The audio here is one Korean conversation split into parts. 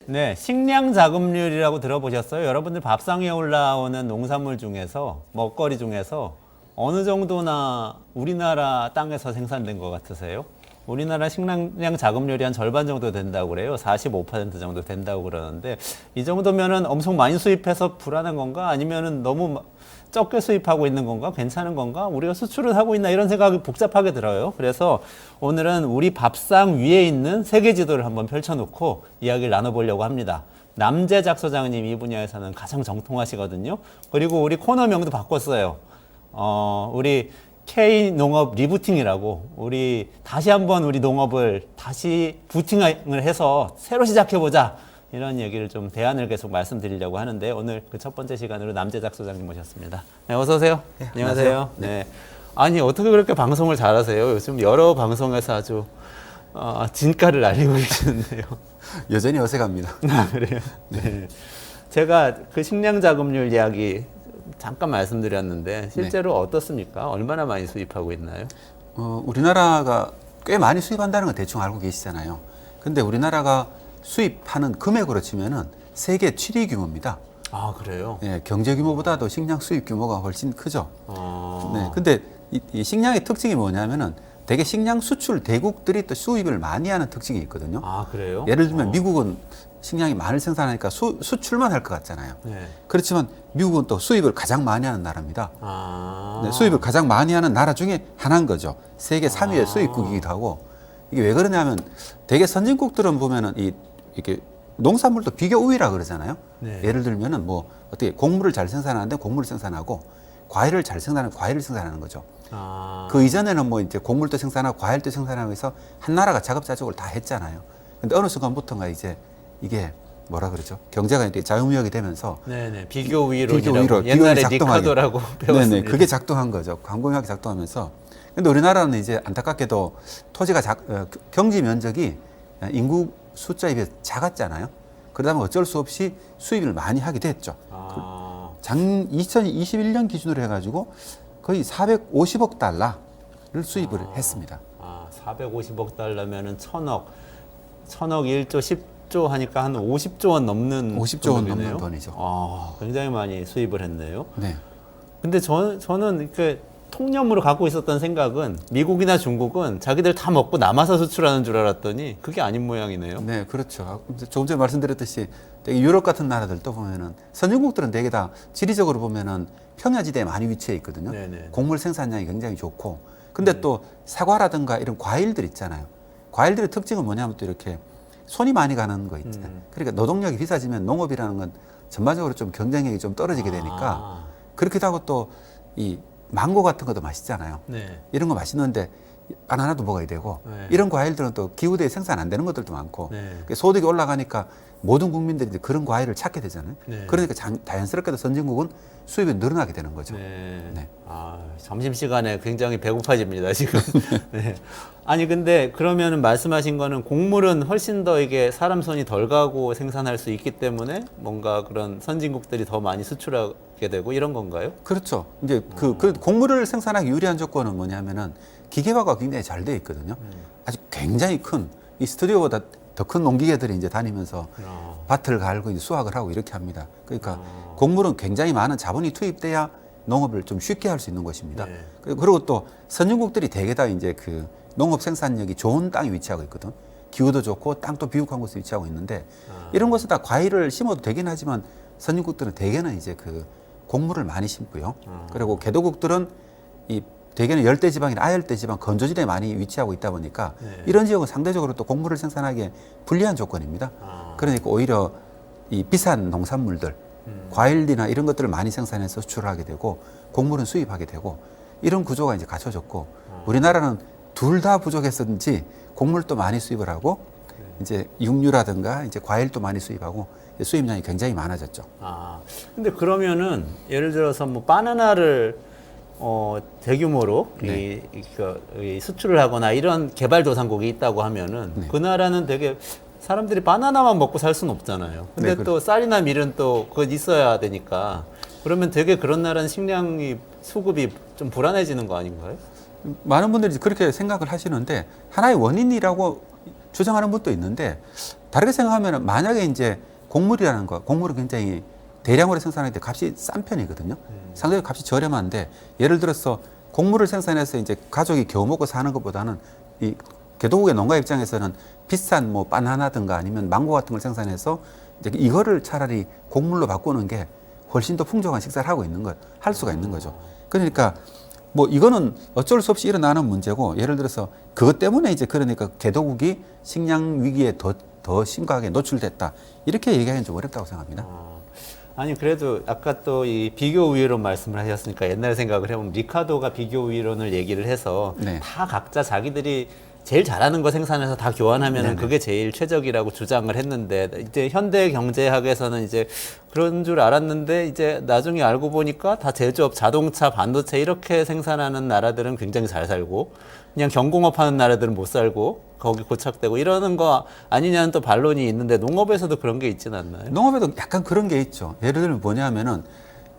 네, 식량 자급률이라고 들어보셨어요? 여러분들 밥상에 올라오는 농산물 중에서, 먹거리 중에서 어느 정도나 우리나라 땅에서 생산된 것 같으세요? 우리나라 식량 자급률이 한 절반 정도 된다고 그래요. 45% 정도 된다고 그러는데, 이 정도면은 엄청 많이 수입해서 불안한 건가? 아니면은 너무 적게 수입하고 있는 건가? 괜찮은 건가? 우리가 수출을 하고 있나? 이런 생각이 복잡하게 들어요. 그래서 오늘은 우리 밥상 위에 있는 세계 지도를 한번 펼쳐놓고 이야기를 나눠보려고 합니다. 남재작 소장님 이 분야에서는 가장 정통하시거든요. 그리고 우리 코너명도 바꿨어요. 우리 K농업 리부팅이라고, 우리 다시 한번 우리 농업을 다시 부팅을 해서 새로 시작해보자. 이런 얘기를 좀 대안을 계속 말씀드리려고 하는데, 오늘 그 첫 번째 시간으로 남재작 소장님 모셨습니다. 네, 어서 오세요. 네, 안녕하세요. 네. 아니, 어떻게 그렇게 방송을 잘하세요? 요즘 여러 방송에서 아주 진가를 알리고 계시는데요. 여전히 어색합니다. 아, 그래요? 네. 제가 그 식량 자급률 이야기 잠깐 말씀드렸는데 실제로 어떻습니까? 얼마나 많이 수입하고 있나요? 우리나라가 꽤 많이 수입한다는 건 대충 알고 계시잖아요. 근데 우리나라가 수입하는 금액으로 치면은 세계 7위 규모입니다. 아, 그래요? 예, 경제 규모보다도 식량 수입 규모가 훨씬 크죠. 어... 네, 근데 이 식량의 특징이 뭐냐면은 되게 식량 수출 대국들이 또 수입을 많이 하는 특징이 있거든요. 아, 그래요? 예를 들면 미국은 식량이 많이 생산하니까 수출만 할 것 같잖아요. 네. 그렇지만 미국은 또 수입을 가장 많이 하는 나라입니다. 아... 네, 수입을 가장 많이 하는 나라 중에 하나인 거죠. 세계 3위의 수입국이기도 하고. 이게 왜 그러냐면 대개 선진국들은 보면은 이렇게 농산물도 비교 우위라 그러잖아요. 네. 예를 들면은 뭐 어떻게 곡물을 잘 생산하는데 곡물을 생산하고 과일을 잘 생산하는 과일을 생산하는 거죠. 아... 그 이전에는 뭐 이제 곡물도 생산하고 과일도 생산하고 해서 한 나라가 자급자족을 다 했잖아요. 근데 어느 순간부터가 이제 이게 뭐라 그러죠? 경제가 이제 자유무역이 되면서 네네, 비교 위론이라고 위로, 옛날에 비교가 작동하게. 리카도라고 배웠습니다. 네네, 그게 작동한 거죠. 광범위하게 작동하면서. 근데 우리나라는 이제 안타깝게도 토지가 경지 면적이 인구 숫자에 비해 작았잖아요. 그러다 보면 어쩔 수 없이 수입을 많이 하게 됐죠. 아... 2021년 기준으로 해가지고 거의 450억 달러를 수입을 했습니다. 아, 450억 달러면은 천억 1조 10조 하니까 한 50조 원 넘는 50조 원 돈이네요. 넘는 돈이죠. 아, 굉장히 많이 수입을 했네요. 네. 근데 저는 이렇게 통념으로 갖고 있었던 생각은 미국이나 중국은 자기들 다 먹고 남아서 수출하는 줄 알았더니 그게 아닌 모양이네요. 네, 그렇죠. 조금 전에 말씀드렸듯이 되게 유럽 같은 나라들도 보면은 선진국들은 되게 다 지리적으로 보면은 평야지대에 많이 위치해 있거든요. 네네. 곡물 생산량이 굉장히 좋고. 근데 또 사과라든가 이런 과일들 있잖아요. 과일들의 특징은 뭐냐면 또 이렇게 손이 많이 가는 거 있잖아요. 그러니까 노동력이 비싸지면 농업이라는 건 전반적으로 좀 경쟁력이 좀 떨어지게 되니까 아, 그렇기도 하고 또 이 망고 같은 것도 맛있잖아요. 네. 이런 거 맛있는데 바나나도 먹어야 되고 네. 이런 과일들은 또 기후대에 생산 안 되는 것들도 많고 네. 소득이 올라가니까 모든 국민들이 이제 그런 과일을 찾게 되잖아요. 네. 그러니까 자연스럽게도 선진국은 수입이 늘어나게 되는 거죠. 네. 네. 아, 점심시간에 굉장히 배고파집니다, 지금. 네. 아니, 근데 그러면은 말씀하신 거는 곡물은 훨씬 더 이게 사람 손이 덜 가고 생산할 수 있기 때문에 뭔가 그런 선진국들이 더 많이 수출하게 되고 이런 건가요? 그렇죠. 이제 그 곡물을 생산하기 유리한 조건은 뭐냐면은 기계화가 굉장히 잘 돼 있거든요. 아주 굉장히 큰 이 스튜디오보다 더 큰 농기계들이 이제 다니면서 아, 밭을 갈고 이제 수확을 하고 이렇게 합니다. 그러니까 곡물은 굉장히 많은 자본이 투입돼야 농업을 좀 쉽게 할 수 있는 것입니다. 네. 그리고 또 선진국들이 대개 다 이제 그 농업 생산력이 좋은 땅에 위치하고 있거든. 기후도 좋고 땅도 비옥한 곳에 위치하고 있는데 이런 곳에 다 과일을 심어도 되긴 하지만 선진국들은 대개는 이제 그 곡물을 많이 심고요. 그리고 개도국들은 이 대개는 열대 지방이나 아열대 지방 건조지대에 많이 위치하고 있다 보니까 네. 이런 지역은 상대적으로 또 곡물을 생산하기에 불리한 조건입니다. 그러니까 오히려 이 비싼 농산물들, 과일이나 이런 것들을 많이 생산해서 수출을 하게 되고 곡물은 수입하게 되고 이런 구조가 이제 갖춰졌고 우리나라는 둘 다 부족했었는지 곡물도 많이 수입을 하고 이제 육류라든가 이제 과일도 많이 수입하고 수입량이 굉장히 많아졌죠. 아, 근데 그러면은 예를 들어서 뭐 바나나를 대규모로 네. 이 수출을 하거나 이런 개발도상국이 있다고 하면은 네. 그 나라는 되게 사람들이 바나나만 먹고 살 수는 없잖아요. 근데 네, 또 쌀이나 밀은 또 그거 있어야 되니까 그러면 되게 그런 나라는 식량이 수급이 좀 불안해지는 거 아닌가요? 많은 분들이 그렇게 생각을 하시는데 하나의 원인이라고 주장하는 분도 있는데 다르게 생각하면 만약에 이제 곡물이라는 거, 곡물은 굉장히 대량으로 생산할 때 값이 싼 편이거든요. 상당히 값이 저렴한데 예를 들어서 곡물을 생산해서 이제 가족이 겨우 먹고 사는 것보다는 이 개도국의 농가 입장에서는 비싼 뭐 바나나든가 아니면 망고 같은 걸 생산해서 이제 이거를 차라리 곡물로 바꾸는 게 훨씬 더 풍족한 식사를 하고 있는 것, 할 수가 있는 거죠. 그러니까 뭐 이거는 어쩔 수 없이 일어나는 문제고 예를 들어서 그것 때문에 이제 그러니까 개도국이 식량 위기에 더 심각하게 노출됐다. 이렇게 얘기하기는 좀 어렵다고 생각합니다. 아니 그래도 아까 또 이 비교 우위론 말씀을 하셨으니까 옛날 생각을 해보면 리카도가 비교 우위론을 얘기를 해서 네. 다 각자 자기들이 제일 잘하는 거 생산해서 다 교환하면 네네. 그게 제일 최적이라고 주장을 했는데 이제 현대 경제학에서는 이제 그런 줄 알았는데 이제 나중에 알고 보니까 다 제조업, 자동차, 반도체 이렇게 생산하는 나라들은 굉장히 잘 살고 그냥 경공업 하는 나라들은 못 살고 거기 고착되고 이러는 거 아니냐는 또 반론이 있는데 농업에서도 그런 게 있지는 않나요? 농업에도 약간 그런 게 있죠. 예를 들면 뭐냐면은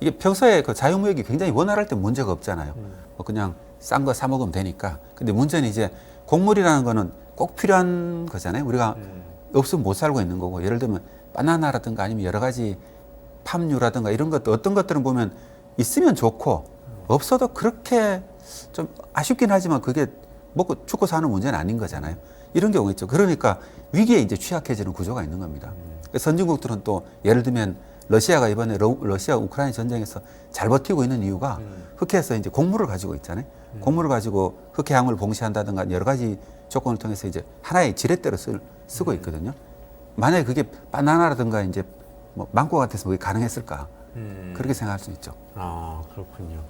이게 평소에 그 자유무역이 굉장히 원활할 때 문제가 없잖아요. 뭐 그냥 싼 거 사 먹으면 되니까. 근데 문제는 이제 곡물이라는 거는 꼭 필요한 거잖아요. 우리가 없으면 못 살고 있는 거고. 예를 들면 바나나라든가 아니면 여러 가지 팜유라든가 이런 것도 어떤 것들은 보면 있으면 좋고 없어도 그렇게 좀 아쉽긴 하지만 그게 먹고 죽고 사는 문제는 아닌 거잖아요. 이런 경우가 있죠. 그러니까 위기에 이제 취약해지는 구조가 있는 겁니다. 선진국들은 또 예를 들면 러시아가 이번에 러시아 우크라이나 전쟁에서 잘 버티고 있는 이유가 흑해에서 이제 곡물을 가지고 있잖아요. 곡물을 가지고 흑해항을 봉쇄한다든가 여러 가지 조건을 통해서 이제 하나의 지렛대로 쓰고 있거든요. 만약에 그게 바나나라든가 이제 뭐 망고 같아서 그게 가능했을까? 그렇게 생각할 수 있죠. 아, 그렇군요.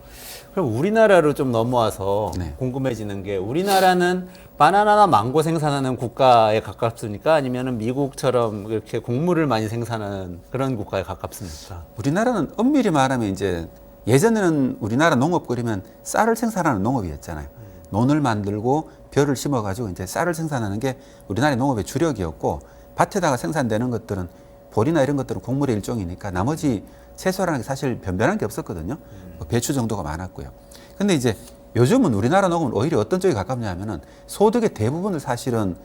그럼 우리나라로 좀 넘어와서 네. 궁금해지는 게 우리나라는 바나나나 망고 생산하는 국가에 가깝습니까? 아니면 미국처럼 이렇게 곡물을 많이 생산하는 그런 국가에 가깝습니까? 우리나라는 엄밀히 말하면 이제 예전에는 우리나라 농업 그러면 쌀을 생산하는 농업이었잖아요. 논을 만들고 벼를 심어가지고 이제 쌀을 생산하는 게 우리나라의 농업의 주력이었고 밭에다가 생산되는 것들은 보리나 이런 것들은 곡물의 일종이니까 나머지 채소라는 게 사실 변변한 게 없었거든요. 뭐 배추 정도가 많았고요. 근데 이제 요즘은 우리나라 농업은 오히려 어떤 쪽에 가깝냐 하면은 소득의 대부분을 사실은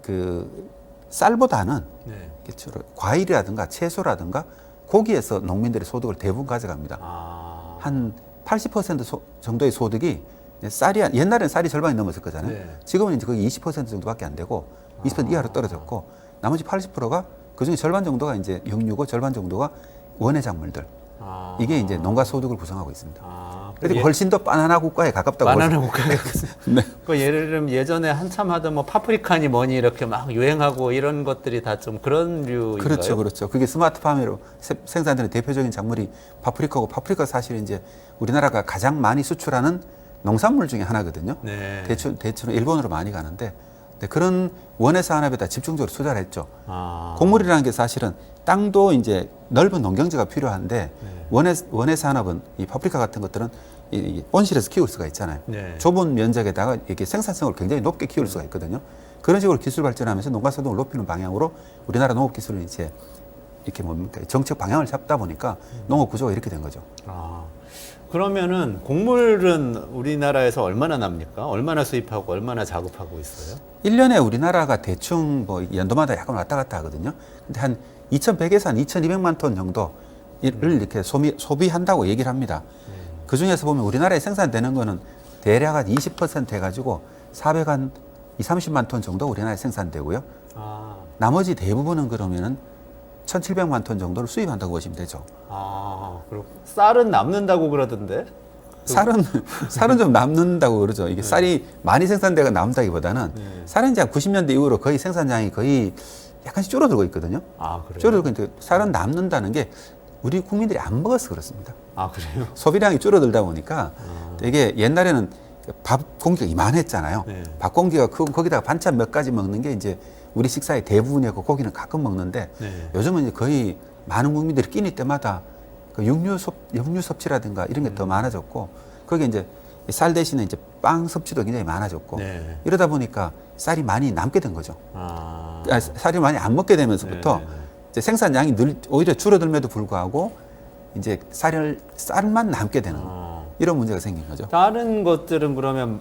그 쌀보다는 네. 주로 과일이라든가 채소라든가 고기에서 농민들의 소득을 대부분 가져갑니다. 아, 한 80% 정도의 소득이 쌀이 옛날에는 쌀이 절반이 넘었을 거잖아요. 네. 지금은 이제 거의 20% 정도밖에 안 되고 20% 이하로 떨어졌고 나머지 80%가 그중에 절반 정도가 이제 육류고 절반 정도가 원예 작물들. 아, 이게 이제 농가 소득을 구성하고 있습니다. 아, 그래서 훨씬 더 바나나 국가에 가깝다고 바나나 볼 수- 국가가 네. 그 예를 들면 예전에 한참 하던 뭐 파프리카니 뭐니 이렇게 막 유행하고 이런 것들이 다 좀 그런 류인가요? 그렇죠, 그렇죠. 그게 스마트팜으로 생산되는 대표적인 작물이 파프리카고 파프리카 사실 이제 우리나라가 가장 많이 수출하는 농산물 중에 하나거든요. 네. 대체로 일본으로 많이 가는데 네, 그런 원예 산업에다 집중적으로 투자를 했죠. 아, 곡물이라는 게 사실은 땅도 이제 넓은 농경지가 필요한데 원예 산업은 이 파프리카 같은 것들은 이 온실에서 키울 수가 있잖아요. 네. 좁은 면적에다가 이렇게 생산성을 굉장히 높게 키울 수가 있거든요. 그런 식으로 기술 발전하면서 농가 소득을 높이는 방향으로 우리나라 농업 기술은 이제 이렇게 뭡니까 정책 방향을 잡다 보니까 농업 구조가 이렇게 된 거죠. 아, 그러면은 곡물은 우리나라에서 얼마나 납니까? 얼마나 수입하고 얼마나 작업하고 있어요? 1년에 우리나라가 대충 뭐 연도마다 약간 왔다 갔다 하거든요. 근데 한 2,100에서 한 2,200만 ton 정도를 이렇게 소비한다고 얘기를 합니다. 그 중에서 보면 우리나라에 생산되는 거는 대략 한 20% 해가지고 400한 230만 톤 정도 우리나라에 생산되고요. 아, 나머지 대부분은 그러면은 1,700만 톤 정도를 수입한다고 보시면 되죠. 아, 그렇고 쌀은 남는다고 그러던데? 쌀은 좀 남는다고 그러죠. 이게 쌀이 많이 생산되가 남다기보다는 쌀은 이제 90년대 이후로 거의 생산량이 거의 약간씩 줄어들고 있거든요. 아, 그래요? 줄어들고 있는데 쌀은 남는다는 게 우리 국민들이 안 먹어서 그렇습니다. 아, 그래요? 소비량이 줄어들다 보니까 이게 옛날에는 밥 공기가 이만했잖아요. 네. 밥 공기가 크고 거기다가 반찬 몇 가지 먹는 게 이제 우리 식사의 대부분이었고 고기는 가끔 먹는데 네. 요즘은 이제 거의 많은 국민들이 끼니 때마다 그 육류 섭취라든가 이런 게 더 많아졌고 거기에 이제 쌀 대신에 이제 빵 섭취도 굉장히 많아졌고 네. 이러다 보니까 쌀이 많이 남게 된 거죠. 아, 쌀이 많이 안 먹게 되면서부터 네, 네, 네. 이제 생산량이 오히려 줄어들면도 불구하고 이제 쌀만 남게 되는 이런 문제가 생긴 거죠. 다른 것들은 그러면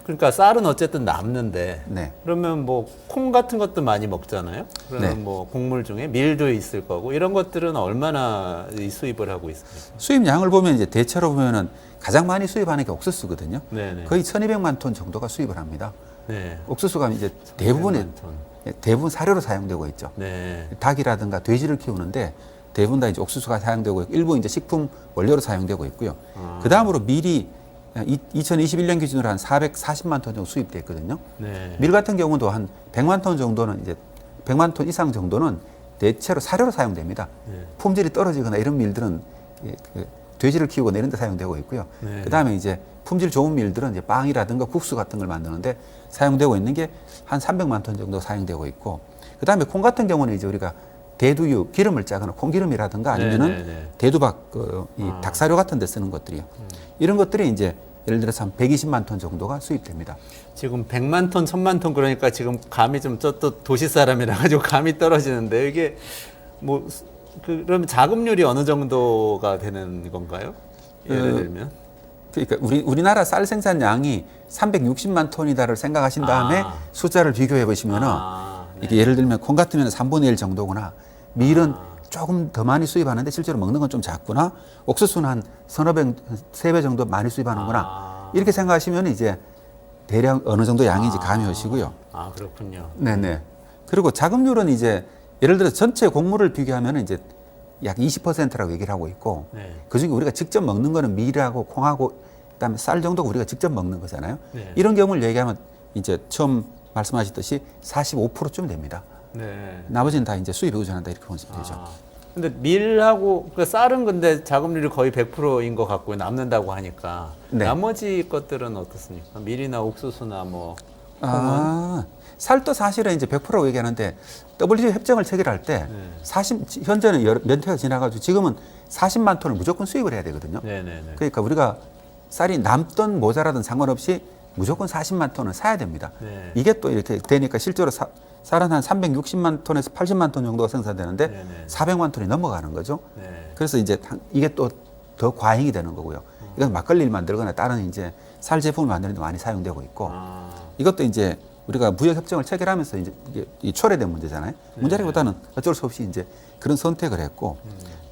그러니까 쌀은 어쨌든 남는데 네. 그러면 뭐 콩 같은 것도 많이 먹잖아요. 그러면 네. 뭐 곡물 중에 밀도 있을 거고 이런 것들은 얼마나 이 수입을 하고 있습니까? 수입량을 보면 이제 대체로 보면은 가장 많이 수입하는 게 옥수수거든요. 네네. 거의 1,200만 톤 정도가 수입을 합니다. 네. 옥수수가 이제 대부분 사료로 사용되고 있죠. 네. 닭이라든가 돼지를 키우는데 대부분 다 이제 옥수수가 사용되고 있고 일부 이제 식품 원료로 사용되고 있고요. 그 다음으로 밀이 2021년 기준으로 한 440만 톤 정도 수입됐거든요. 네. 밀 같은 경우도 한 100만 톤 정도는 이제 100만 톤 이상 정도는 대체로 사료로 사용됩니다. 네. 품질이 떨어지거나 이런 밀들은 그 돼지를 키우거나 이런 데 사용되고 있고요. 네. 그 다음에 이제 품질 좋은 밀들은 이제 빵이라든가 국수 같은 걸 만드는데 사용되고 있는 게 한 300만 톤 정도 사용되고 있고, 그 다음에 콩 같은 경우는 이제 우리가 대두유, 기름을 짜거나 콩기름이라든가 아니면은 네네네. 대두박, 이 닭사료 같은 데 쓰는 것들이요. 이런 것들이 이제 예를 들어서 한 120만 톤 정도가 수입됩니다. 지금 100만 톤, 1000만 톤 그러니까 지금 감이 좀 또 도시 사람이라 가지고 감이 떨어지는데 이게 뭐 그러면 자급률이 어느 정도가 되는 건가요? 예를 들면 그러니까 우리나라 쌀 생산량이 360만 톤이다를 생각하신 다음에 숫자를 비교해 보시면은 네. 이게 예를 들면 콩 같으면 3분의 1 정도구나. 밀은 조금 더 많이 수입하는데 실제로 먹는 건 좀 작구나. 옥수수는 한 서너 배, 3배 정도 많이 수입하는구나. 이렇게 생각하시면 이제 대략 어느 정도 양인지 감이 오시고요. 아, 그렇군요. 네네. 그리고 자급률은 이제 예를 들어 전체 곡물을 비교하면 이제 약 20%라고 얘기를 하고 있고, 네. 그중에 우리가 직접 먹는 거는 밀하고 콩하고 그다음에 쌀 정도가 우리가 직접 먹는 거잖아요. 네. 이런 경우를 얘기하면 이제 처음 말씀하셨듯이 45%쯤 됩니다. 네. 나머지는 다 이제 수입에 의존한다 이렇게 보시면 되죠. 근데 밀하고 그 쌀은 근데 자급률이 거의 100%인 것 같고요. 남는다고 하니까. 네. 나머지 것들은 어떻습니까? 밀이나 옥수수나 뭐 쌀도 사실은 이제 100%라고 얘기하는데 WTO 협정을 체결할 때 네. 40, 현재는 몇 해가 지나가지고 지금은 40만 ton을 무조건 수입을 해야 되거든요. 네네네. 그러니까 우리가 쌀이 남든 모자라든 상관없이 무조건 40만 톤을 사야 됩니다. 네. 이게 또 이렇게 되니까 실제로 쌀은 한 360만 톤에서 80만 톤 정도가 생산되는데 네네. 400만 톤이 넘어가는 거죠. 네. 그래서 이제 이게 또 더 과잉이 되는 거고요. 이건 막걸리를 만들거나 다른 이제 쌀 제품을 만드는 데 많이 사용되고 있고, 이것도 이제 우리가 무역 협정을 체결하면서 이제 이게 이 초래된 문제잖아요. 문제라기보다는 어쩔 수 없이 이제 그런 선택을 했고,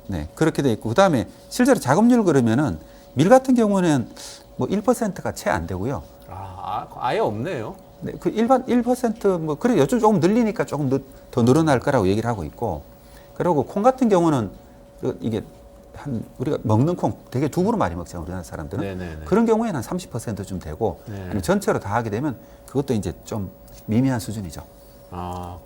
네 그렇게 돼 있고, 그 다음에 실제로 자급률 그러면은 밀 같은 경우는 뭐 1%가 채 안 되고요. 아예 없네요. 네, 그 일반 1%뭐 그래 요즘 조금 늘리니까 조금 더 늘어날 거라고 얘기를 하고 있고, 그리고 콩 같은 경우는 이게 한 우리가 먹는 콩 되게 두부로 많이 먹잖아요, 우리나라 사람들은. 네네네. 그런 경우에는 한 30%좀 되고, 네. 아니면 전체로 다 하게 되면 그것도 이제 좀 미미한 수준이죠.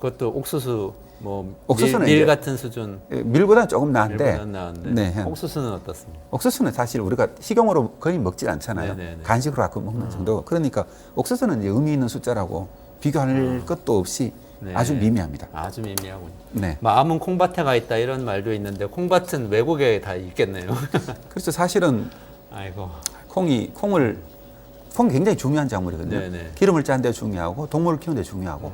그것도 옥수수 뭐 옥수수는 밀 이제 같은 수준. 예, 밀보다는 조금 나은데, 밀보다는 나은데. 네. 옥수수는 어떻습니까? 옥수수는 사실 우리가 식용으로 거의 먹질 않잖아요. 네네네. 간식으로 가끔 먹는 정도. 그러니까 옥수수는 이제 의미 있는 숫자라고 비교할 것도 없이 네. 아주 미미합니다. 아주 미미하군요. 네. 마음은 콩밭에 가 있다 이런 말도 있는데 콩밭은 외국에 다 있겠네요. 그래서 사실은 아이고. 콩이 굉장히 중요한 작물이거든요. 네네. 기름을 짜는 데 중요하고 동물을 키우는 데 중요하고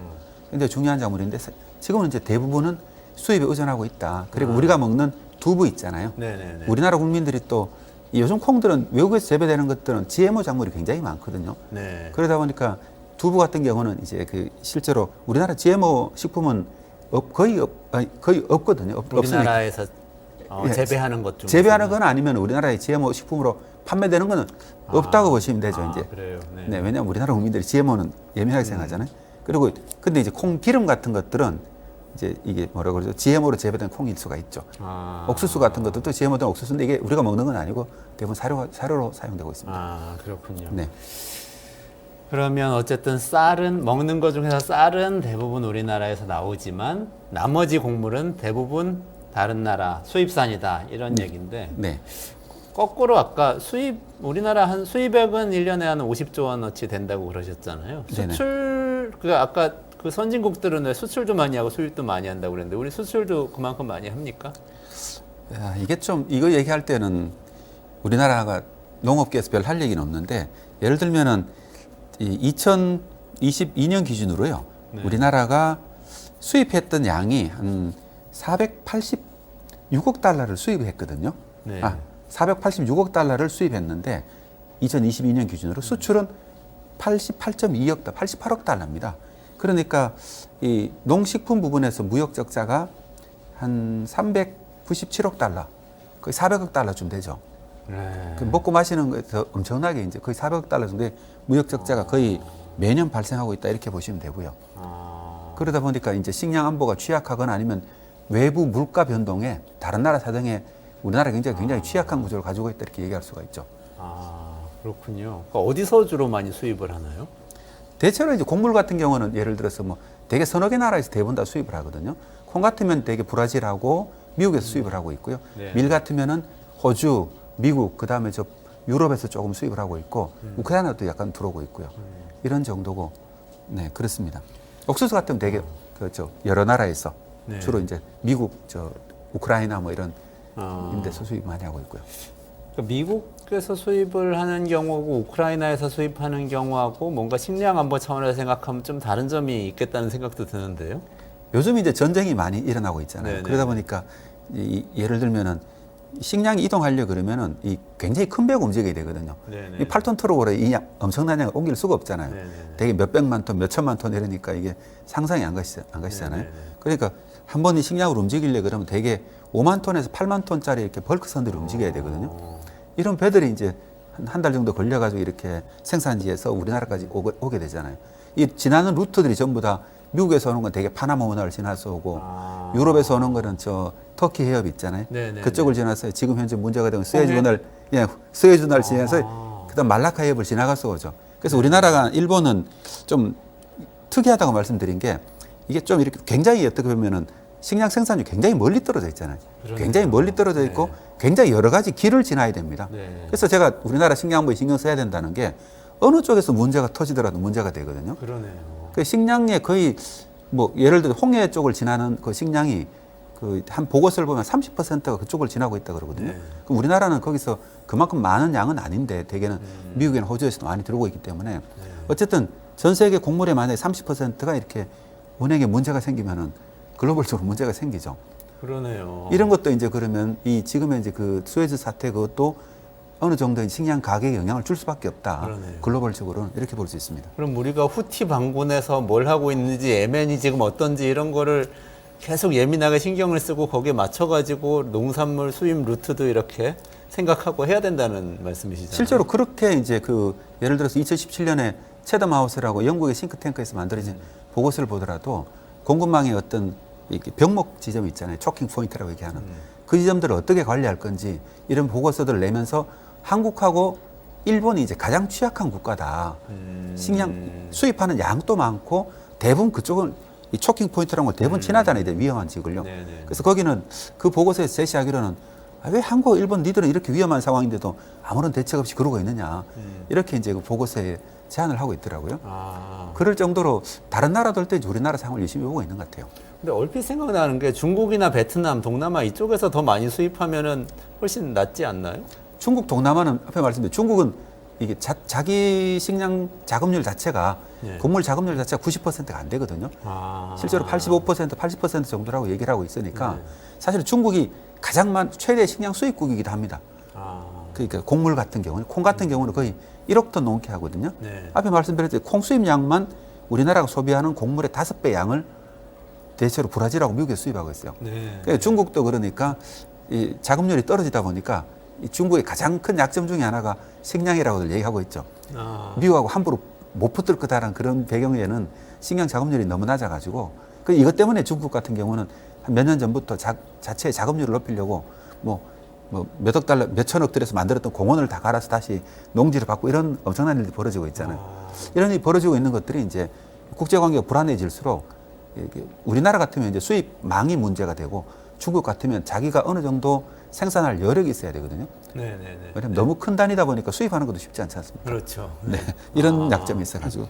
굉장히 중요한 작물인데 지금은 이제 대부분은 수입에 의존하고 있다. 그리고 우리가 먹는 두부 있잖아요. 네네네. 우리나라 국민들이 또 요즘 콩들은 외국에서 재배되는 것들은 GMO 작물이 굉장히 많거든요. 네. 그러다 보니까 두부 같은 경우는 이제 그 실제로 우리나라 GMO 식품은 거의 없거든요. 없으니까. 우리나라에서 예, 재배하는 것 중. 재배하는 건 아니면 우리나라의 GMO 식품으로 판매되는 거는 없다고 보시면 되죠, 이제. 그래요. 네. 네, 왜냐하면 우리나라 국민들이 GMO는 예민하게 생각하잖아요. 그리고 근데 이제 콩 기름 같은 것들은 이제 이게 뭐라 그러죠? GMO로 재배된 콩일 수가 있죠. 옥수수 같은 것도 또 GMO된 옥수수인데 이게 우리가 먹는 건 아니고 대부분 사료로 사용되고 있습니다. 그렇군요. 네. 그러면 어쨌든 쌀은 먹는 것 중에서 쌀은 대부분 우리나라에서 나오지만 나머지 곡물은 대부분 다른 나라 수입산이다 이런 얘기인데 네. 거꾸로 아까 우리나라 한 수입액은 1년에 한 50조 원어치 된다고 그러셨잖아요. 네네. 아까 그 선진국들은 왜 수출도 많이 하고 수입도 많이 한다고 그랬는데 우리 수출도 그만큼 많이 합니까? 이게 좀 이거 얘기할 때는 우리나라가 농업계에서 별 할 얘기는 없는데, 예를 들면은 이 2022년 기준으로요. 네. 우리나라가 수입했던 양이 한 486억 달러를 수입했거든요. 네. 486억 달러를 수입했는데 2022년 기준으로 수출은 88.2억 달러, 88억 달러입니다. 그러니까 이 농식품 부분에서 무역 적자가 한 397억 달러, 거의 400억 달러쯤 되죠. 네. 그 먹고 마시는 거에서 엄청나게 이제 거의 400억 달러 정도의 무역 적자가 거의 매년 발생하고 있다 이렇게 보시면 되고요. 그러다 보니까 이제 식량 안보가 취약하거나 아니면 외부 물가 변동에 다른 나라 사정에 우리나라가 굉장히 취약한 구조를 가지고 있다 이렇게 얘기할 수가 있죠. 그렇군요. 그러니까 어디서 주로 많이 수입을 하나요? 대체로 이제 곡물 같은 경우는 예를 들어서 뭐 되게 서너 개 나라에서 대부분 다 수입을 하거든요. 콩 같으면 되게 브라질하고 미국에서 수입을 하고 있고요. 네. 밀 같으면은 호주, 미국, 그 다음에 저 유럽에서 조금 수입을 하고 있고 우크라이나도 약간 들어오고 있고요. 이런 정도고, 네 그렇습니다. 옥수수 같으면 되게 그저 여러 나라에서 네. 주로 이제 미국, 저 우크라이나 뭐 이런 인데서 수입 많이 하고 있고요. 그러니까 미국에서 수입을 하는 경우하고 우크라이나에서 수입하는 경우하고 뭔가 식량 안보 차원에서 생각하면 좀 다른 점이 있겠다는 생각도 드는데요. 요즘 이제 전쟁이 많이 일어나고 있잖아요. 네네. 그러다 보니까 예를 들면은 식량이 이동하려 그러면은 이 굉장히 큰 배가 움직여야 되거든요. 네네. 이 8톤 트럭으로 이 엄청난 양을 옮길 수가 없잖아요. 네네. 되게 몇백만 톤, 몇천만 톤 이러니까 이게 상상이 안 가시잖아요. 네네. 그러니까 한 번 이 식량을 움직이려 그러면 되게 5만 톤에서 8만 톤짜리 이렇게 벌크선들이 움직여야 되거든요. 이런 배들이 이제 한 달 정도 걸려가지고 이렇게 생산지에서 우리나라까지 오게 되잖아요. 이 지나는 루트들이 전부 다 미국에서 오는 건 되게 파나마 운하를 지나서 오고 유럽에서 오는 거는 저 터키 해협 있잖아요. 네네네. 그쪽을 지나서 지금 현재 문제가 되는 스에즈운을 스에즈운을 지나서 그다음 말라카 해협을 지나가서 오죠. 그래서 우리나라가 일본은 좀 특이하다고 말씀드린 게 이게 좀 이렇게 굉장히 어떻게 보면은 식량 생산이 굉장히 멀리 떨어져 있잖아요. 그러네요. 굉장히 멀리 떨어져 있고 굉장히 여러 가지 길을 지나야 됩니다. 네. 그래서 제가 우리나라 식량부에 신경 써야 된다는 게 어느 쪽에서 문제가 터지더라도 문제가 되거든요. 그러네요. 그 식량의 거의 뭐 예를 들어 홍해 쪽을 지나는 그 식량이 그 한 보고서를 보면 30%가 그쪽을 지나고 있다 그러거든요. 네. 그럼 우리나라는 거기서 그만큼 많은 양은 아닌데 대개는 미국이나 호주에서도 많이 들어오고 있기 때문에 어쨌든 전 세계 곡물의 만약에 30%가 이렇게 운행에 문제가 생기면은 글로벌적으로 문제가 생기죠. 그러네요. 이런 것도 이제 그러면 이 지금의 이제 그 수에즈 사태 그것도 어느 정도 식량 가격에 영향을 줄 수밖에 없다. 그러네요. 글로벌적으로는 이렇게 볼 수 있습니다. 그럼 우리가 후티 반군에서 뭘 하고 있는지 예멘이 지금 어떤지 이런 거를 계속 예민하게 신경을 쓰고 거기에 맞춰가지고 농산물 수입 루트도 이렇게 생각하고 해야 된다는 말씀이시잖아요. 실제로 그렇게 이제 그 예를 들어서 2017년에 채덤 하우스라고 영국의 싱크탱크에서 만들어진 보고서를 보더라도 공급망의 어떤 이렇게 병목 지점이 있잖아요. 초킹 포인트라고 얘기하는 그 지점들을 어떻게 관리할 건지 이런 보고서들을 내면서 한국하고 일본이 이제 가장 취약한 국가다. 식량 수입하는 양도 많고 대부분 그쪽은 이 초킹 포인트라는 걸 대부분 지나잖아요. 이제 위험한 지역을요. 네네. 그래서 거기는 그 보고서에서 제시하기로는 왜 한국, 일본 니들은 이렇게 위험한 상황인데도 아무런 대책 없이 그러고 있느냐. 이렇게 이제 그 보고서에 제안을 하고 있더라고요. 그럴 정도로 다른 나라들 때 우리나라 상황을 열심히 보고 있는 것 같아요. 근데 얼핏 생각나는 게 중국이나 베트남, 동남아 이쪽에서 더 많이 수입하면은 훨씬 낫지 않나요? 중국, 동남아는 앞에 말씀드린 중국은 이게 자기 식량 자급률 자체가 네. 곡물 자급률 자체가 90%가 안 되거든요. 실제로 85%, 80% 정도라고 얘기를 하고 있으니까 사실 중국이 가장 최대 식량 수입국이기도 합니다. 그러니까 곡물 같은 경우는 콩 같은 경우는 거의 1억 톤 넘게 하거든요. 네. 앞에 말씀드렸듯이 콩 수입량만 우리나라가 소비하는 곡물의 5배 양을 대체로 브라질하고 미국에 수입하고 있어요. 네. 그러니까 중국도 그러니까 이 자급률이 떨어지다 보니까 이 중국의 가장 큰 약점 중에 하나가 식량이라고들 얘기하고 있죠. 미국하고 함부로 못 붙을 거다라는 그런 배경에는 식량 자급률이 너무 낮아가지고 그 이것 때문에 중국 같은 경우는 한 몇 년 전부터 자체의 자급률을 높이려고 몇억 달러, 몇천억 들여서 만들었던 공원을 다 갈아서 다시 농지를 받고 이런 엄청난 일이 벌어지고 있잖아요. 이런 일이 벌어지고 있는 것들이 이제 국제관계가 불안해질수록 우리나라 같으면 이제 수입망이 문제가 되고 중국 같으면 자기가 어느 정도 생산할 여력이 있어야 되거든요. 네네네. 왜냐하면 너무 큰 단위다 보니까 수입하는 것도 쉽지 않지 않습니까? 그렇죠. 네, 이런 약점이 있어가지고.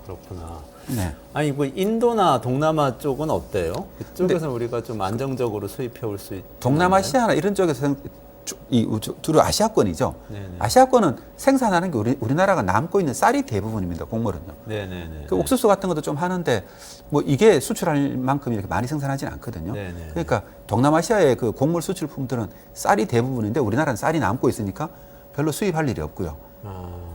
그렇구나. 네. 아니, 그 인도나 동남아 쪽은 어때요? 그쪽에서 우리가 좀 안정적으로 수입해 올 수 있나요? 동남아시아나 이런 쪽에서 주로 아시아권이죠. 네네. 아시아권은 생산하는 게 우리나라가 남고 있는 쌀이 대부분입니다. 곡물은요. 네네네. 그 옥수수 같은 것도 좀 하는데 뭐 이게 수출할 만큼 이렇게 많이 생산하지는 않거든요. 네네. 그러니까 동남아시아의 그 곡물 수출품들은 쌀이 대부분인데 우리나라는 쌀이 남고 있으니까 별로 수입할 일이 없고요.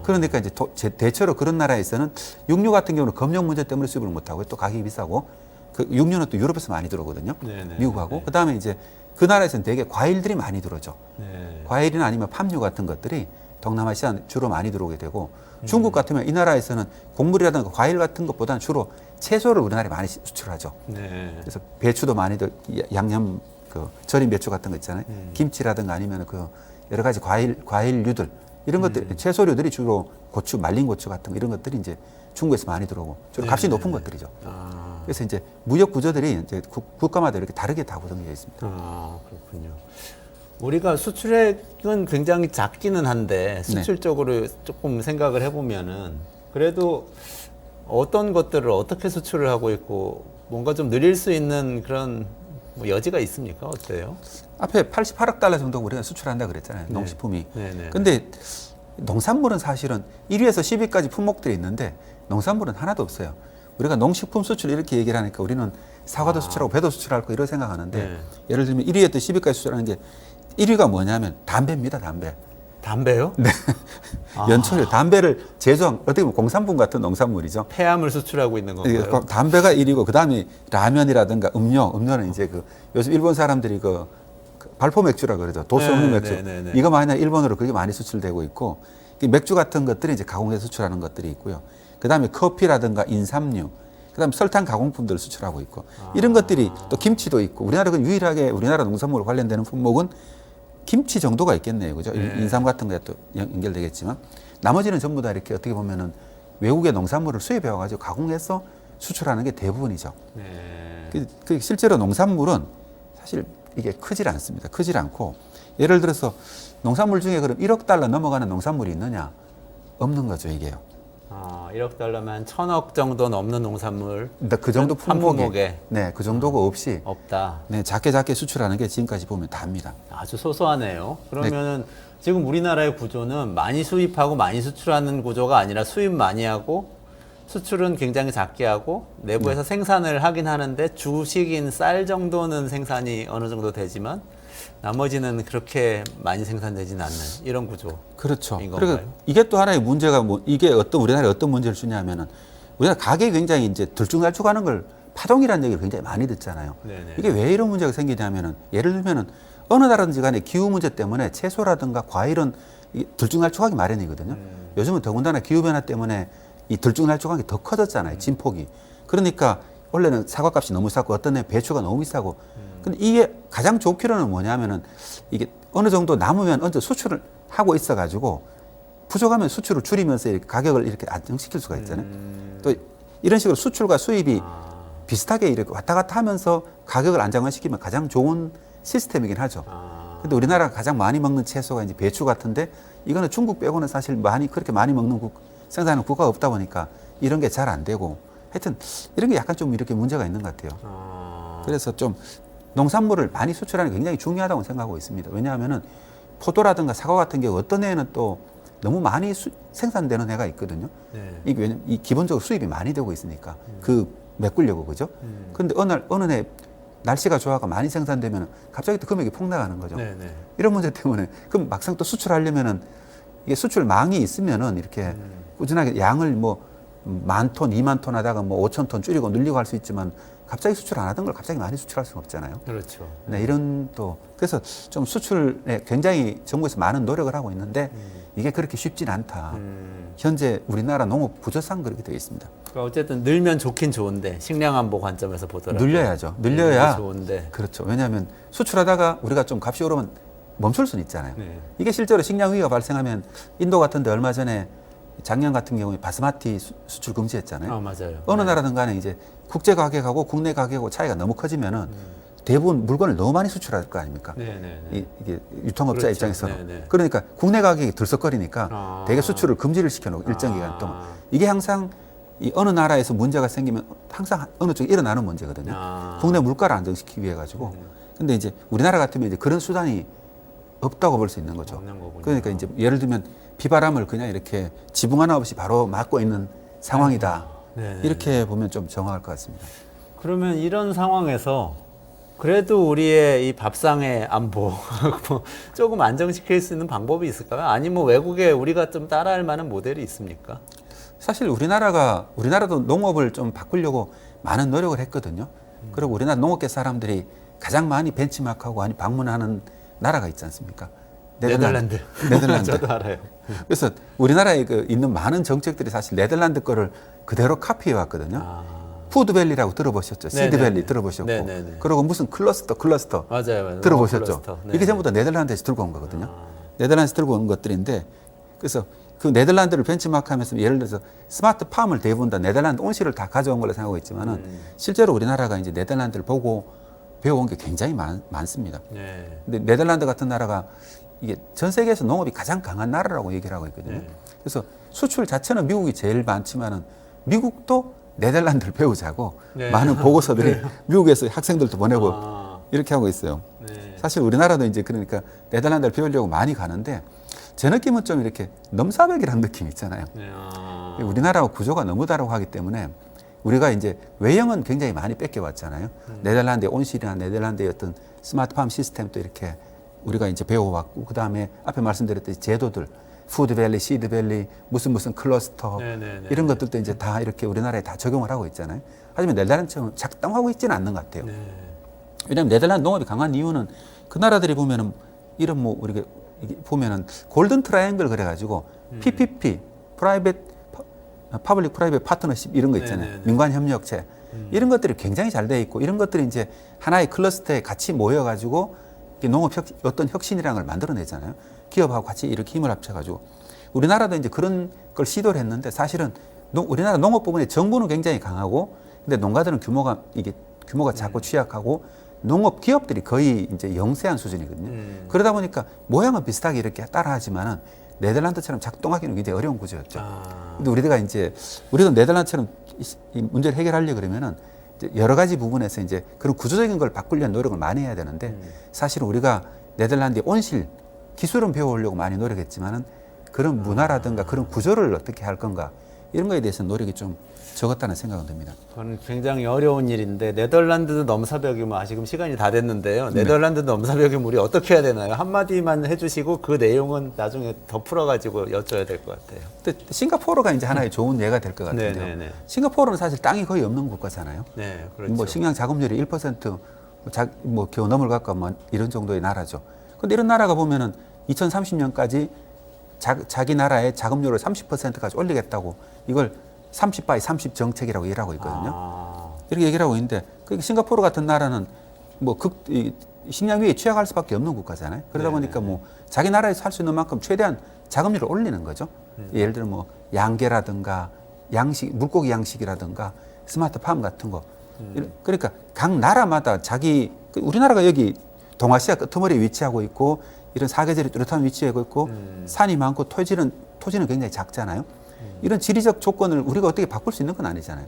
그러니까 이제 대체로 그런 나라에서는 육류 같은 경우는 검역 문제 때문에 수입을 못 하고 또 가격이 비싸고 그 육류는 또 유럽에서 많이 들어오거든요. 네네. 미국하고 네. 그다음에 이제 그 나라에서는 되게 과일들이 많이 들어오죠. 네. 과일이나 아니면 팜유 같은 것들이 동남아시아 주로 많이 들어오게 되고 중국 같으면 이 나라에서는 곡물이라든가 과일 같은 것보다는 주로 채소를 우리나라에 많이 수출하죠. 네. 그래서 배추도 많이 양념 그 절인 배추 같은 거 있잖아요. 김치라든가 아니면 그 여러 가지 과일류들 이런 것들 채소류들이 주로 고추 말린 고추 같은 거 이런 것들이 이제 중국에서 많이 들어오고 주로 값이 높은 것들이죠. 그래서 이제 무역 구조들이 이제 국가마다 이렇게 다르게 다 구성되어 있습니다. 그렇군요. 우리가 수출액은 굉장히 작기는 한데 수출적으로 조금 생각을 해보면은 그래도 어떤 것들을 어떻게 수출을 하고 있고 뭔가 좀 늘릴 수 있는 그런 뭐 여지가 있습니까? 어때요? 앞에 88억 달러 정도 우리가 수출한다 그랬잖아요. 농식품이. 네네. 근데 농산물은 사실은 1위에서 10위까지 품목들이 있는데 농산물은 하나도 없어요. 우리가 농식품 수출 이렇게 얘기를 하니까 우리는 사과도 수출하고 배도 수출할 거 이런 생각하는데 네. 예를 들면 1위에서 10위까지 수출하는 게 1위가 뭐냐면 담배입니다. 담배. 담배요? 네. 연초에 담배를 제조한 어떻게 보면 공산품 같은 농산물이죠. 폐암을 수출하고 있는 건가요? 담배가 1위고 그다음에 라면이라든가 음료는 이제 그 요즘 일본 사람들이 그 발포 맥주라 그러죠. 도수 없는 맥주. 이거 만약 일본으로 그게 많이 수출되고 있고 맥주 같은 것들이 이제 가공해서 수출하는 것들이 있고요. 그다음에 커피라든가 인삼류, 그다음에 설탕 가공품들을 수출하고 있고 이런 것들이 또 김치도 있고 우리나라가 유일하게 우리나라 농산물 관련되는 품목은 김치 정도가 있겠네요, 그죠? 인삼 같은 거에 또 연결되겠지만 나머지는 전부 다 이렇게 어떻게 보면은 외국의 농산물을 수입해 와가지고 가공해서 수출하는 게 대부분이죠. 그 실제로 농산물은 사실 이게 크질 않습니다. 크질 않고 예를 들어서 농산물 중에 그럼 1억 달러 넘어가는 농산물이 있느냐? 없는 거죠, 이게요. 1억 달러면 1,000억 정도 넘는 농산물. 그 정도 품목에 품목에 네, 그 정도가 없이 없다. 네, 작게 수출하는 게 지금까지 보면 답니다. 아주 소소하네요. 그러면은 지금 우리나라의 구조는 많이 수입하고 많이 수출하는 구조가 아니라 수입 많이 하고 수출은 굉장히 작게 하고 내부에서 생산을 하긴 하는데 주식인 쌀 정도는 생산이 어느 정도 되지만 나머지는 그렇게 많이 생산되지는 않는 이런 구조. 그렇죠. 그리고 이게 또 하나의 문제가 이게 우리나라에 어떤 문제를 주냐면은 우리나라 가격이 굉장히 이제 들쭉날쭉하는 걸 파동이라는 얘기를 굉장히 많이 듣잖아요. 네네. 이게 왜 이런 문제가 생기냐면은 예를 들면은 어느 나라든지 간에 기후 문제 때문에 채소라든가 과일은 들쭉날쭉하기 마련이거든요. 요즘은 더군다나 기후 변화 때문에 이 들쭉날쭉한 게 더 커졌잖아요. 진폭이. 그러니까 원래는 사과값이 너무 싸고 어떤 애 배추가 너무 비싸고. 근데 이게 가장 좋기로는 뭐냐면은 이게 어느 정도 남으면 언제 수출을 하고 있어가지고 부족하면 수출을 줄이면서 이렇게 가격을 이렇게 안정시킬 수가 있잖아요. 또 이런 식으로 수출과 수입이 비슷하게 이렇게 왔다 갔다 하면서 가격을 안정화시키면 가장 좋은 시스템이긴 하죠. 근데 우리나라가 가장 많이 먹는 채소가 이제 배추 같은데 이거는 중국 빼고는 사실 그렇게 많이 먹는 생산하는 국가가 없다 보니까 이런 게 잘 안 되고 하여튼 이런 게 약간 좀 이렇게 문제가 있는 것 같아요. 그래서 좀 농산물을 많이 수출하는 게 굉장히 중요하다고 생각하고 있습니다. 왜냐하면은 포도라든가 사과 같은 경우 어떤 해에는 또 너무 많이 생산되는 해가 있거든요. 이게 왜냐면 기본적으로 수입이 많이 되고 있으니까 그 메꾸려고 그죠? 그런데 어느 해 날씨가 좋아가 많이 생산되면 갑자기 또 금액이 폭락하는 거죠. 이런 문제 때문에 그럼 막상 또 수출하려면은 이게 수출망이 있으면은 이렇게 꾸준하게 양을 뭐 10,000톤, 20,000톤 하다가 뭐 5,000톤 줄이고 늘리고 할 수 있지만 갑자기 수출 안 하던 걸 갑자기 많이 수출할 수는 없잖아요. 그렇죠. 네, 이런 또 그래서 좀 수출에 굉장히 정부에서 많은 노력을 하고 있는데 이게 그렇게 쉽진 않다. 현재 우리나라 농업 구조상 그렇게 되어 있습니다. 그러니까 어쨌든 늘면 좋긴 좋은데 식량안보 관점에서 보더라도 늘려야죠. 늘려야 좋은데. 그렇죠. 왜냐하면 수출하다가 우리가 좀 값이 오르면 멈출 수는 있잖아요. 이게 실제로 식량 위기가 발생하면 인도 같은데 얼마 전에 작년 같은 경우에 바스마티 수출 금지했잖아요. 맞아요. 어느 나라든 간에 이제 국제 가격하고 국내 가격하고 차이가 너무 커지면은 대부분 물건을 너무 많이 수출할 거 아닙니까? 이게 유통업자 그렇죠. 입장에서는. 그러니까 국내 가격이 들썩거리니까 대개 수출을 금지를 시켜놓고 일정 기간 동안. 이게 항상 이 어느 나라에서 문제가 생기면 항상 어느 쪽에 일어나는 문제거든요. 국내 물가를 안정시키기 위해 가지고. 근데 이제 우리나라 같으면 이제 그런 수단이 없다고 볼 수 있는 거죠. 없는 거군요. 그러니까 이제 예를 들면 비바람을 그냥 이렇게 지붕 하나 없이 바로 맞고 있는 상황이다. 네. 이렇게 보면 좀 정확할 것 같습니다. 그러면 이런 상황에서 그래도 우리의 이 밥상의 안보 조금 안정시킬 수 있는 방법이 있을까요? 아니면 외국에 우리가 좀 따라할 만한 모델이 있습니까? 사실 우리나라도 농업을 좀 바꾸려고 많은 노력을 했거든요. 그리고 우리나라 농업계 사람들이 가장 많이 벤치마크하고 많이 방문하는 나라가 있지 않습니까? 네덜란드. 저도 알아요. 그래서 우리나라에 있는 많은 정책들이 사실 네덜란드 거를 그대로 카피해 왔거든요. 푸드밸리라고 들어보셨죠? 네네네. 시드밸리 들어보셨고. 네네네. 그리고 무슨 클러스터 맞아요. 들어보셨죠? 클러스터. 네. 이게 전부 다 네덜란드에서 들고 온 거거든요. 네덜란드에서 들고 온 것들인데 그래서 그 네덜란드를 벤치마크하면서 예를 들어서 스마트 팜을 대부분 다 네덜란드 온실을 다 가져온 걸로 생각하고 있지만은 실제로 우리나라가 이제 네덜란드를 보고 배워온 게 굉장히 많습니다. 네. 근데 네덜란드 같은 나라가 이게 전 세계에서 농업이 가장 강한 나라라고 얘기를 하고 있거든요. 그래서 수출 자체는 미국이 제일 많지만은 미국도 네덜란드를 배우자고 네. 많은 보고서들이 미국에서 학생들도 보내고 이렇게 하고 있어요. 네. 사실 우리나라도 이제 그러니까 네덜란드를 배우려고 많이 가는데 제 느낌은 좀 이렇게 넘사벽이라는 느낌이 있잖아요. 네. 우리나라와 구조가 너무 다르고 하기 때문에 우리가 이제 외형은 굉장히 많이 뺏겨왔잖아요. 네덜란드의 온실이나 네덜란드의 어떤 스마트팜 시스템도 이렇게 우리가 이제 배워왔고 그 다음에 앞에 말씀드렸듯이 제도들 푸드밸리, 시드밸리, 무슨 클러스터 네네네. 이런 것들도 이제 다 이렇게 우리나라에 다 적용을 하고 있잖아요. 하지만 네덜란드처럼 작동하고 있지는 않는 것 같아요. 네. 왜냐하면 네덜란드 농업이 강한 이유는 그 나라들이 보면은 이런 뭐 우리가 이게 보면은 골든 트라이앵글 그래가지고 PPP, 퍼블릭 프라이빗 파트너십 이런 거 있잖아요. 네네네. 민관 협력체 이런 것들이 굉장히 잘 돼 있고 이런 것들이 이제 하나의 클러스터에 같이 모여가지고 농업 어떤 혁신이라는 걸 만들어내잖아요. 기업하고 같이 이렇게 힘을 합쳐가지고 우리나라도 이제 그런 걸 시도를 했는데 사실은 우리나라 농업 부분에 정부는 굉장히 강하고 근데 농가들은 규모가 작고 취약하고 농업 기업들이 거의 이제 영세한 수준이거든요. 그러다 보니까 모양은 비슷하게 이렇게 따라하지만은 네덜란드처럼 작동하기는 굉장히 어려운 구조였죠. 근데 우리도 네덜란드처럼 이 문제를 해결하려 그러면은 이제 여러 가지 부분에서 이제 그런 구조적인 걸 바꾸려는 노력을 많이 해야 되는데 사실은 우리가 네덜란드의 온실 기술은 배워오려고 많이 노력했지만은 그런 문화라든가 그런 구조를 어떻게 할 건가 이런 거에 대해서 노력이 좀 적었다는 생각은 듭니다. 그건 굉장히 어려운 일인데 네덜란드도 넘사벽이면 지금 시간이 다 됐는데요. 네덜란드 넘사벽이면 우리 어떻게 해야 되나요? 한마디만 해주시고 그 내용은 나중에 더 풀어가지고 여쭤야 될 것 같아요. 근데 싱가포르가 이제 하나의 좋은 예가 될 것 같은데요. 네네네. 싱가포르는 사실 땅이 거의 없는 국가잖아요. 네, 그렇죠. 뭐 식량 자급률이 1% 겨우 넘을 가까운 이런 정도의 나라죠. 근데 이런 나라가 보면은 2030년까지 자기 나라의 자급률을 30%까지 올리겠다고 이걸 30 30 정책이라고 얘기를 하고 있거든요. 이렇게 얘기를 하고 있는데 싱가포르 같은 나라는 식량 위에 취약할 수밖에 없는 국가잖아요. 그러다 보니까 뭐 자기 나라에서 할 수 있는 만큼 최대한 자급률을 올리는 거죠. 예를 들어 뭐 양계라든가 물고기 양식이라든가 스마트팜 같은 거. 그러니까 각 나라마다 우리나라가 여기 동아시아 끄트머리에 위치하고 있고 이런 사계절이 뚜렷한 위치에 있고 산이 많고 토지는 굉장히 작잖아요. 이런 지리적 조건을 우리가 어떻게 바꿀 수 있는 건 아니잖아요.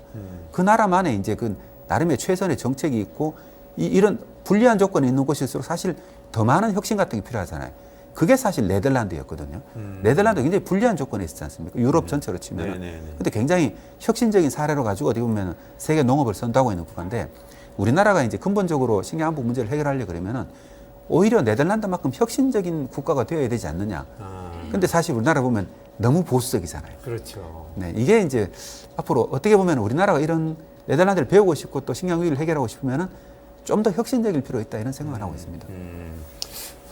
그 나라만의 이제 그 나름의 최선의 정책이 있고 이런 불리한 조건이 있는 곳일수록 사실 더 많은 혁신 같은 게 필요하잖아요. 그게 사실 네덜란드였거든요. 네덜란드 굉장히 불리한 조건에 있지 않습니까? 유럽 전체로 치면. 근데 굉장히 혁신적인 사례로 가지고 어떻게 보면 세계 농업을 선도하고 있는 국가인데 우리나라가 이제 근본적으로 식량안보 문제를 해결하려 그러면은 오히려 네덜란드만큼 혁신적인 국가가 되어야 되지 않느냐. 근데 사실 우리나라 보면 너무 보수적이잖아요. 그렇죠. 네, 이게 이제 앞으로 어떻게 보면 우리나라가 이런 네덜란드를 배우고 싶고 또 식량 위기를 해결하고 싶으면은 좀 더 혁신적일 필요 있다 이런 생각을 하고 있습니다.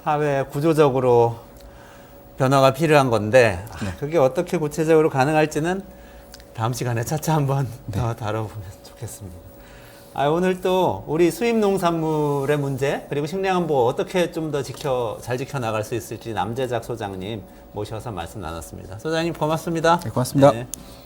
사회 구조적으로 변화가 필요한 건데 그게 어떻게 구체적으로 가능할지는 다음 시간에 차차 한번 더 다뤄보면 좋겠습니다. 오늘 또 우리 수입 농산물의 문제 그리고 식량안보 어떻게 좀 더 잘 지켜나갈 수 있을지 남재작 소장님 모셔서 말씀 나눴습니다. 소장님 고맙습니다. 네, 고맙습니다. 네.